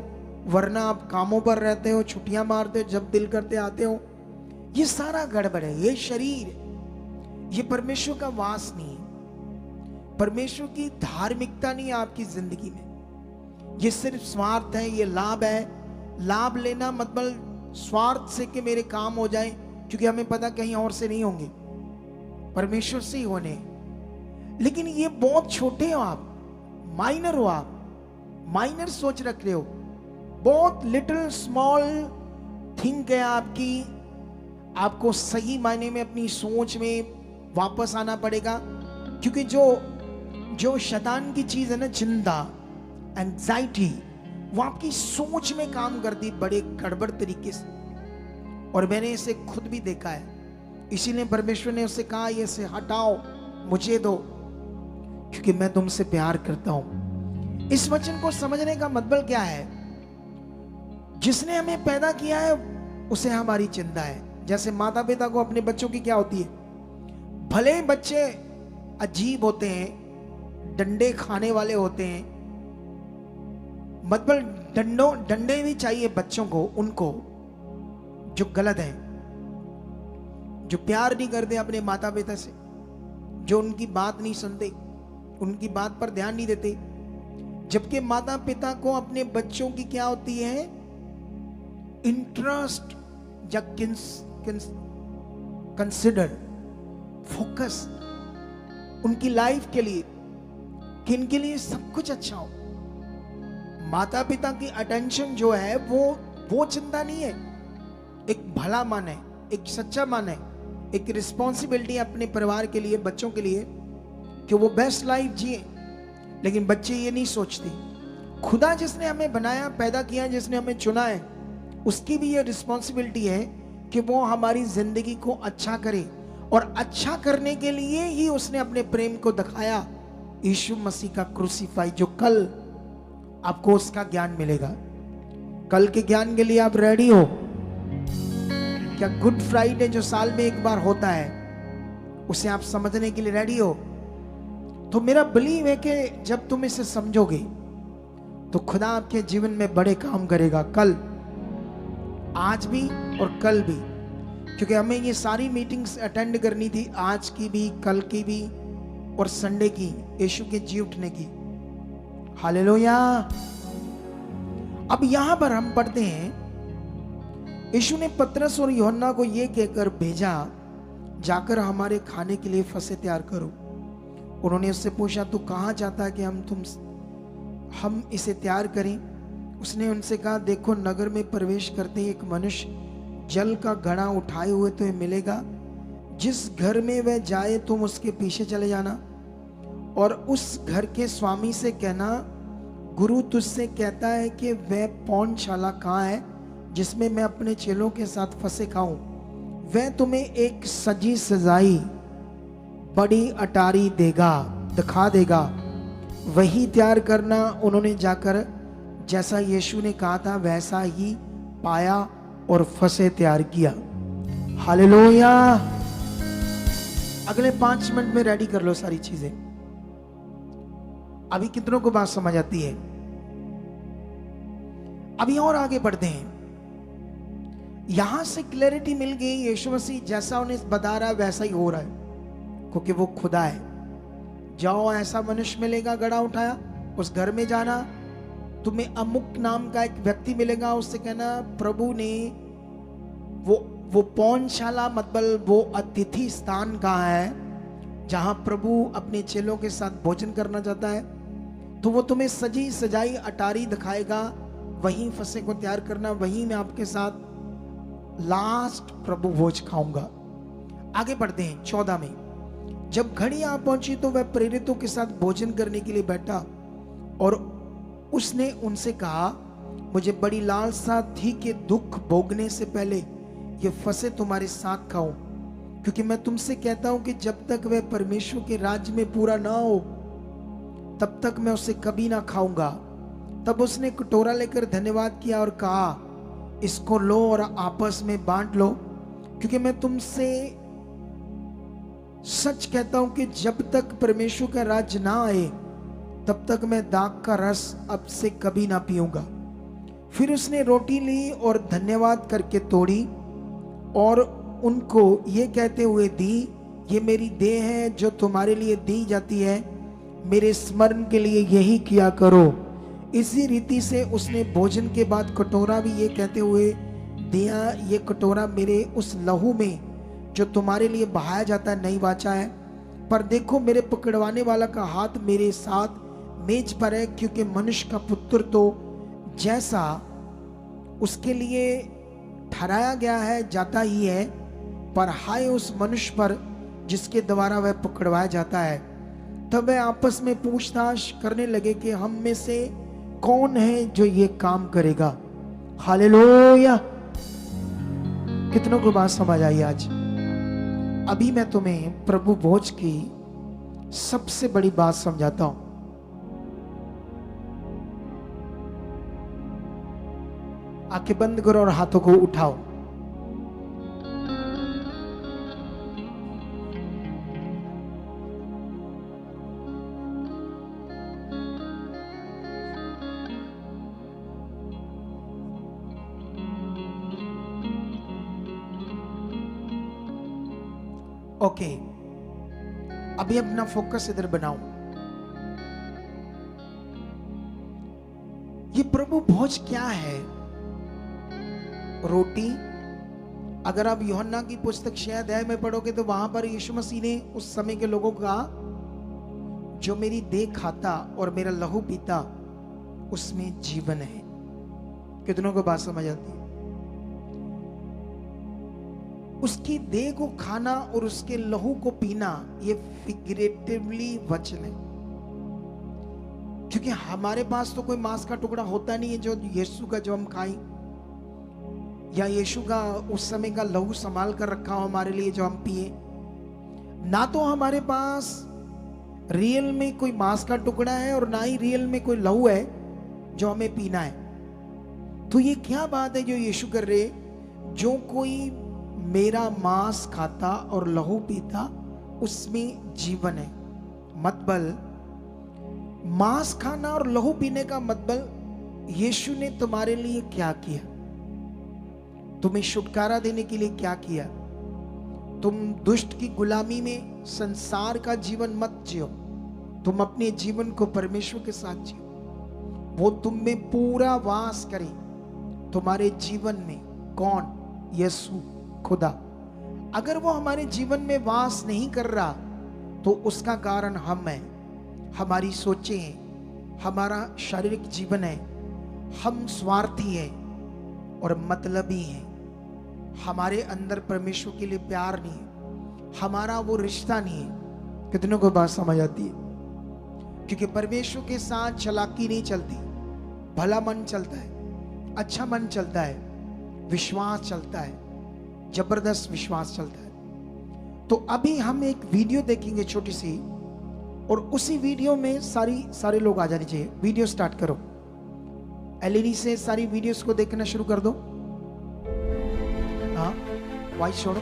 वरना आप कामों पर रहते हो, छुट्टियां मारते हो, जब दिल करते आते हो। ये सारा गड़बड़ है। ये शरीर, ये परमेश्वर का वास नहीं है, परमेश्वर की धार्मिकता नहीं है आपकी जिंदगी में। ये सिर्फ स्वार्थ है, ये लाभ है। लाभ लेना मतलब स्वार्थ से कि मेरे काम हो जाए, क्योंकि हमें पता कहीं और से नहीं होंगे, परमेश्वर से ही होने। लेकिन ये बहुत छोटे हो आप, माइनर हो आप, माइनर सोच रख रहे हो, बहुत लिटिल स्मॉल थिंक है आपकी। आपको सही मायने में अपनी सोच में वापस आना पड़ेगा, क्योंकि जो शैतान की चीज है ना, चिंता, एंजाइटी, वो आपकी सोच में काम करती बड़े गड़बड़ तरीके से। और मैंने इसे खुद भी देखा है, इसीलिए परमेश्वर ने उससे कहा ये से हटाओ, मुझे दो, क्योंकि मैं तुमसे प्यार करता हूं। इस वचन को समझने का मतलब क्या है, जिसने हमें पैदा किया है उसे हमारी चिंता है। जैसे माता पिता को अपने बच्चों की क्या होती है, भले बच्चे अजीब होते हैं, डंडे खाने वाले होते हैं, मतलब डंडे भी चाहिए बच्चों को, उनको जो गलत है, जो प्यार नहीं करते अपने माता पिता से, जो उनकी बात नहीं सुनते, उनकी बात पर ध्यान नहीं देते। जबकि माता पिता को अपने बच्चों की क्या होती है, इंटरेस्ट या कंसिडर, फोकस उनकी लाइफ के लिए, कि इनके लिए सब कुछ अच्छा हो। माता पिता की अटेंशन जो है वो चिंता नहीं है, एक भला मन है, एक सच्चा मन है, एक रिस्पॉन्सिबिलिटी अपने परिवार के लिए, बच्चों के लिए, कि वो बेस्ट लाइफ जिए। लेकिन बच्चे ये नहीं सोचते। खुदा जिसने हमें बनाया, पैदा किया, जिसने हमें चुना है, उसकी भी ये रिस्पॉन्सिबिलिटी है कि वो हमारी जिंदगी को अच्छा करे, और अच्छा करने के लिए ही उसने अपने प्रेम को दिखाया, यीशु मसीह का क्रूसीफाई, जो कल आपको उसका ज्ञान मिलेगा। कल के ज्ञान के लिए आप रेडी हो क्या? गुड फ्राइडे जो साल में एक बार होता है, उसे आप समझने के लिए रेडी हो? तो मेरा बिलीव है कि जब तुम इसे समझोगे तो खुदा आपके जीवन में बड़े काम करेगा, कल, आज भी और कल भी। क्योंकि हमें ये सारी मीटिंग्स अटेंड करनी थी, आज की भी, कल की भी और संडे की, यीशु के जी उठने की। हालेलुया। अब यहां पर हम पढ़ते हैं, यीशु ने पतरस और यूहन्ना को यह कहकर भेजा, जाकर हमारे खाने के लिए फसह तैयार करो। उन्होंने उससे पूछा, तू कहां चाहता है कि हम इसे तैयार करें? उसने उनसे कहा, देखो, नगर में प्रवेश करते ही एक मनुष्य जल का घड़ा उठाए हुए तुम्हें मिलेगा। जिस घर में वह जाए तुम उसके पीछे चले जाना और उस घर के स्वामी से कहना, गुरु तुझसे कहता है कि वह पौनशाला कहाँ है जिसमें मैं अपने चेलों के साथ फंसे खाऊं। वह तुम्हें एक सजी सजाई बड़ी अटारी देगा, दिखा देगा, वही तैयार करना। उन्होंने जाकर जैसा यीशु ने कहा था वैसा ही पाया और फंसे तैयार किया। हालेलुया। अगले 5 मिनट में रेडी कर लो सारी चीजें। अभी कितनों को बात समझ आती है? अभी और आगे बढ़ते हैं। यहां से क्लैरिटी मिल गई, यीशु मसीह जैसा उन्हें बता रहा है वैसा ही हो रहा है, क्योंकि वो खुदा है। जाओ, ऐसा मनुष्य मिलेगा गड़ा उठाया, उस घर में जाना, तुम्हें अमुक नाम का एक व्यक्ति मिलेगा, उससे कहना प्रभु ने वो पौनशाला मतलब वो अतिथि स्थान कहाँ है जहां प्रभु अपने चेलों के साथ भोजन करना चाहता है, तो वो तुम्हें सजी सजाई अटारी दिखाएगा, वहीं फंसे को तैयार करना, वहीं मैं आपके साथ लास्ट प्रभु भोज खाऊंगा। आगे बढ़ते हैं 14 में। जब घड़ी आ पहुंची तो वह प्रेरितों के साथ भोजन करने के लिए बैठा और उसने उनसे कहा, मुझे बड़ी लालसा थी कि दुख भोगने से पहले ये फंसे तुम्हारे साथ खाऊं, क्योंकि मैं तुमसे कहता हूं कि जब तक वह परमेश्वर के राज्य में पूरा ना हो तब तक मैं उसे कभी ना खाऊंगा। तब उसने कटोरा लेकर धन्यवाद किया और कहा, इसको लो और आपस में बांट लो, क्योंकि मैं तुमसे सच कहता हूं कि जब तक परमेश्वर का राज्य ना आए तब तक मैं दाख का रस अब से कभी ना पीऊंगा। फिर उसने रोटी ली और धन्यवाद करके तोड़ी और उनको ये कहते हुए दी, ये मेरी देह है जो तुम्हारे लिए दी जाती है, मेरे स्मरण के लिए यही किया करो। इसी रीति से उसने भोजन के बाद कटोरा भी ये कहते हुए दिया, ये कटोरा मेरे उस लहू में जो तुम्हारे लिए बहाया जाता है नई वाचा है। पर देखो, मेरे पकड़वाने वाला का हाथ मेरे साथ मेज पर है, क्योंकि मनुष्य का पुत्र तो जैसा उसके लिए ठहराया गया है जाता ही है, पर हाय उस मनुष्य पर जिसके द्वारा वह पकड़वाया जाता है। तब वह आपस में पूछताछ करने लगे कि हम में से कौन है जो ये काम करेगा। हालेलुया। कितनों को बात समझ आई आज? अभी मैं तुम्हें प्रभु भोज की सबसे बड़ी बात समझाता हूं। आंखें बंद करो और हाथों को उठाओ। ओके, अभी अपना फोकस इधर बनाओ। ये प्रभु भोज क्या है? रोटी। अगर आप यूहन्ना की पुस्तक 6 अध्याय में पढ़ोगे तो वहां पर यीशु मसीह ने उस समय के लोगों को कहा, जो मेरी देह खाता और मेरा लहू पीता उसमें जीवन है। कितनों को बात समझ आती है? उसकी देह को खाना और उसके लहू को पीना ये फिगरेटिवली वचन है, क्योंकि हमारे पास तो कोई मांस का टुकड़ा होता नहीं है जो यीशु का जो हम खाएं, या यीशु का उस समय का लहू संभाल कर रखा हो हमारे लिए जो हम पिए। ना तो हमारे पास रियल में कोई मांस का टुकड़ा है और ना ही रियल में कोई लहू है जो हमें पीना है। तो ये क्या बात है जो यीशु कर रहे? जो कोई मेरा मांस खाता और लहू पीता उसमें जीवन है। मतलब मांस खाना और लहू पीने का मतलब यीशु ने तुम्हारे लिए क्या किया, तुम्हें छुटकारा देने के लिए क्या किया। तुम दुष्ट की गुलामी में संसार का जीवन मत जियो, तुम अपने जीवन को परमेश्वर के साथ जियो। वो तुम में पूरा वास करे, तुम्हारे जीवन में। कौन? यीशु खुदा। अगर वो हमारे जीवन में वास नहीं कर रहा तो उसका कारण हम हैं, हमारी सोचें हैं, हमारा शारीरिक जीवन है। हम स्वार्थी हैं और मतलबी हैं। हमारे अंदर परमेश्वर के लिए प्यार नहीं है, हमारा वो रिश्ता नहीं है। कितनों को बात समझ आती है? क्योंकि परमेश्वर के साथ चालाकी नहीं चलती, भला मन चलता है, अच्छा मन चलता है, विश्वास चलता है, जबरदस्त विश्वास चलता है। तो अभी हम एक वीडियो देखेंगे छोटी सी, और उसी वीडियो में सारे लोग आ जाने चाहिए। वीडियो स्टार्ट करो, एलईडी से सारी वीडियोस को देखना शुरू कर दो। हाँ, वॉइस छोड़ो।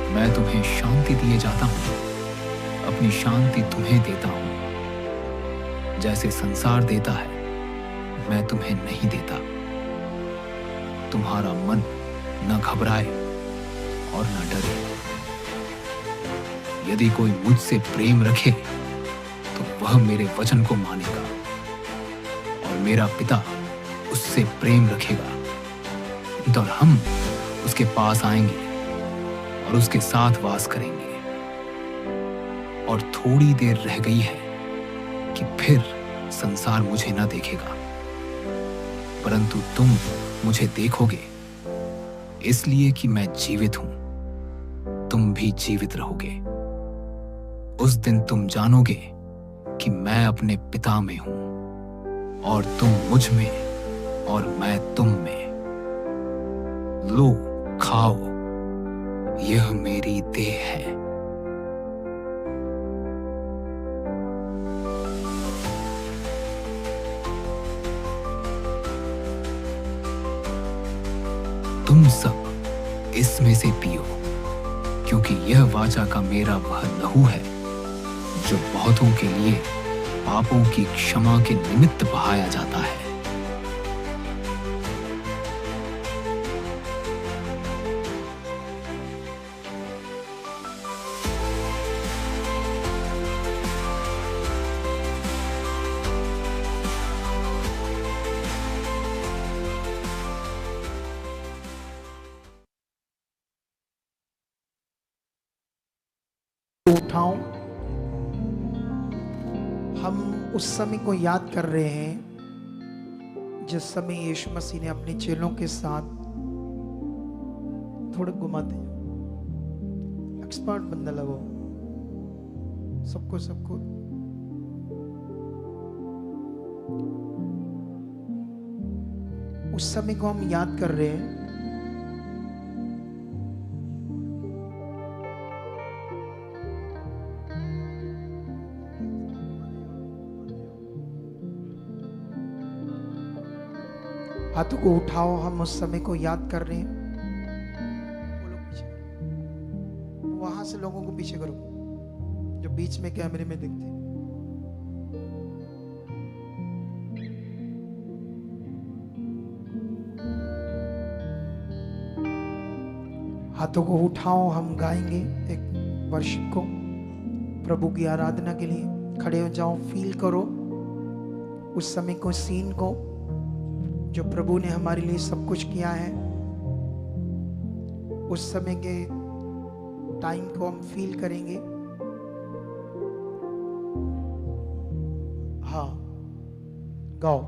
मैं तुम्हें शांति दिए जाता हूँ, अपनी शांति तुम्हें देता हूँ। जैसे संसार देता है, मैं तुम्हें नहीं देता। तुम्हारा मन न घबराए और न डरे। यदि कोई मुझसे प्रेम रखे तो वह मेरे वचन को मानेगा, और मेरा पिता उससे प्रेम रखेगा, और हम उसके पास आएंगे और उसके साथ वास करेंगे। और थोड़ी देर रह गई है कि फिर संसार मुझे ना देखेगा, परंतु तुम मुझे देखोगे, इसलिए कि मैं जीवित हूं, तुम भी जीवित रहोगे। उस दिन तुम जानोगे कि मैं अपने पिता में हूं, और तुम मुझ में और मैं तुम में। लो, खाओ, यह मेरी देह है। तुम सब इसमें से पियो, क्योंकि यह वाचा का मेरा वह लहू है, जो बहुतों के लिए पापों की क्षमा के निमित्त बहाया जाता है। उठाओ, हम उस समय को याद कर रहे हैं जिस समय यीशु मसीह ने अपने चेलों के साथ, थोड़े घुमाते हैं, एक्सपर्ट बंदा लगो, सबको उस समय को हम याद कर रहे हैं हाथों को उठाओ, हम उस समय को याद कर रहे हैं। वो लोग पीछे करो, वहां से लोगों को पीछे करो जो बीच में कैमरे में दिखते हैं। हाथों को उठाओ, हम गाएंगे एक वर्शिप को प्रभु की आराधना के लिए। खड़े हो जाओ, फील करो उस समय को, सीन को, जो प्रभु ने हमारे लिए सब कुछ किया है। उस समय के टाइम को हम फील करेंगे। हाँ, गाओ।